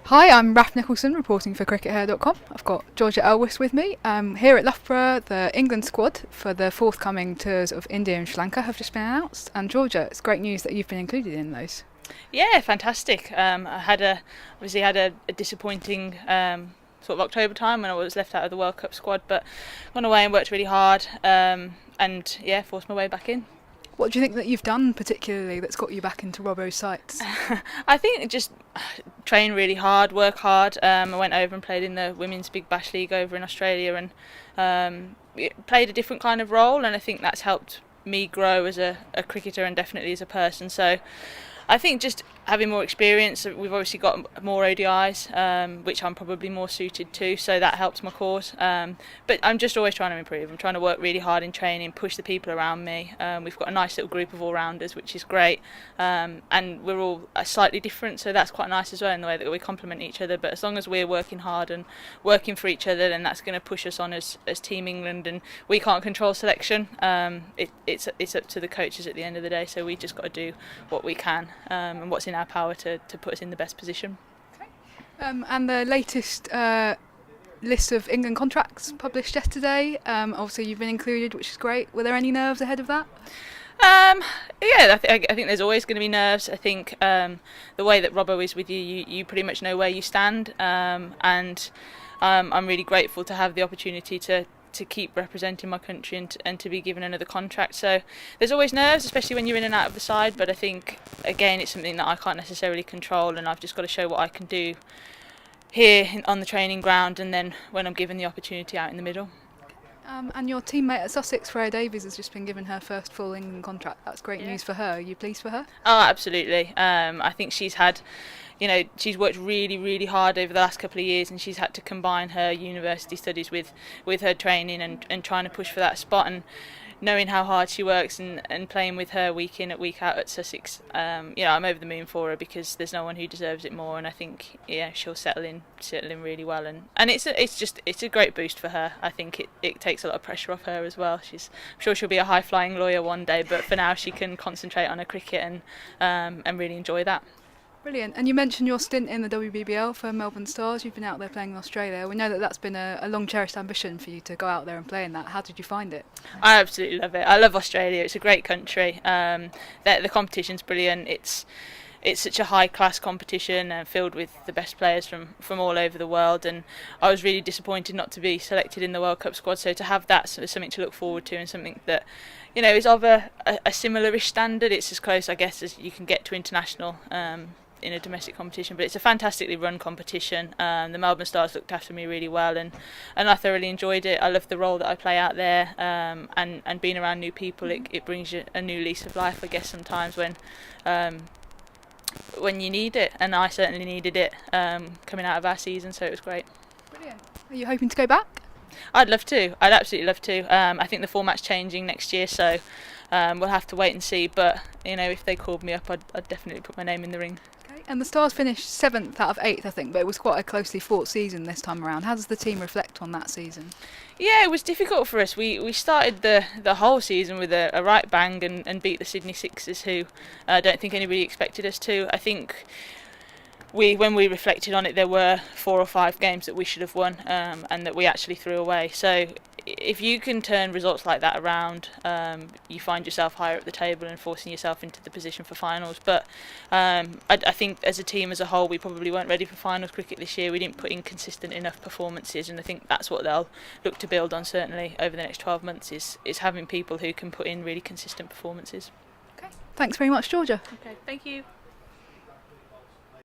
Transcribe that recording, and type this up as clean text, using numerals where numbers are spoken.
Hi, I'm Raf Nicholson reporting for crickethair.com. I've got Georgia Elwiss with me. Here at Loughborough, the England squad for the forthcoming tours of India and Sri Lanka have just been announced. And Georgia, it's great news that you've been included in those. Yeah, fantastic. I had a disappointing sort of October time when I was left out of the World Cup squad, but gone away and worked really hard, and yeah, forced my way back in. What do you think that you've done particularly that's got you back into Robbo's sights? I think just train really hard, work hard. I went over and played in the Women's Big Bash League over in Australia, and played a different kind of role, and I think that's helped me grow as a cricketer and definitely as a person. So I think just having more experience, we've obviously got more ODIs, which I'm probably more suited to, so that helps my cause. But I'm just always trying to improve. I'm trying to work really hard in training, push the people around me. We've got a nice little group of all-rounders, which is great, and we're all slightly different, so that's quite nice as well in the way that we complement each other. But as long as we're working hard and working for each other, then that's going to push us on as Team England, and we can't control selection. It's up to the coaches at the end of the day, so we just got to do what we can, and what's in our power to put us in the best position. Okay. And the latest list of England contracts published yesterday, obviously you've been included, which is great. Were there any nerves ahead of that? Yeah, I think there's always going to be nerves. I think the way that Robbo is with you, you pretty much know where you stand, and I'm really grateful to have the opportunity to keep representing my country and to be given another contract. So there's always nerves, especially when you're in and out of the side, but I think again it's something that I can't necessarily control, and I've just got to show what I can do here on the training ground, and then when I'm given the opportunity out in the middle. And your teammate at Sussex, Freya Davies, has just been given her first full England contract. That's great news for her. Are you pleased for her? Oh, absolutely. I think she's worked really, really hard over the last couple of years, and she's had to combine her university studies with her training and trying to push for that spot. And knowing how hard she works and playing with her week in, week out at Sussex, I'm over the moon for her, because there's no one who deserves it more. And I think she'll settle in really well, and it's a great boost for her. I think it takes a lot of pressure off her as well. I'm sure she'll be a high flying lawyer one day, but for now she can concentrate on her cricket and really enjoy that. Brilliant. And you mentioned your stint in the WBBL for Melbourne Stars. You've been out there playing in Australia. We know that that's been a long cherished ambition for you to go out there and play in that. How did you find it? I absolutely love it. I love Australia. It's a great country. The competition's brilliant. It's such a high class competition, filled with the best players from all over the world, and I was really disappointed not to be selected in the World Cup squad. So to have that as something to look forward to, and something that is of a similar-ish standard. It's as close, I guess, as you can get to international in a domestic competition, but it's a fantastically run competition. The Melbourne Stars looked after me really well, and I thoroughly enjoyed it. I love the role that I play out there, and being around new people, it brings you a new lease of life, I guess, sometimes when you need it, and I certainly needed it coming out of our season, so it was great. Brilliant. Are you hoping to go back? I'd love to. I'd absolutely love to. I think the format's changing next year, so we'll have to wait and see, but if they called me up, I'd definitely put my name in the ring. Okay. And the Stars finished 7th out of 8th, I think, but it was quite a closely fought season this time around. How does the team reflect on that season? Yeah, it was difficult for us. We started the whole season with a right bang and beat the Sydney Sixers, who I don't think anybody expected us to. I think when we reflected on it, there were 4 or 5 games that we should have won, and that we actually threw away. So if you can turn results like that around, you find yourself higher up the table and forcing yourself into the position for finals. But I think as a team as a whole, we probably weren't ready for finals cricket this year. We didn't put in consistent enough performances, and I think that's what they'll look to build on certainly over the next 12 months is having people who can put in really consistent performances. Okay. Thanks very much, Georgia. Okay, thank you.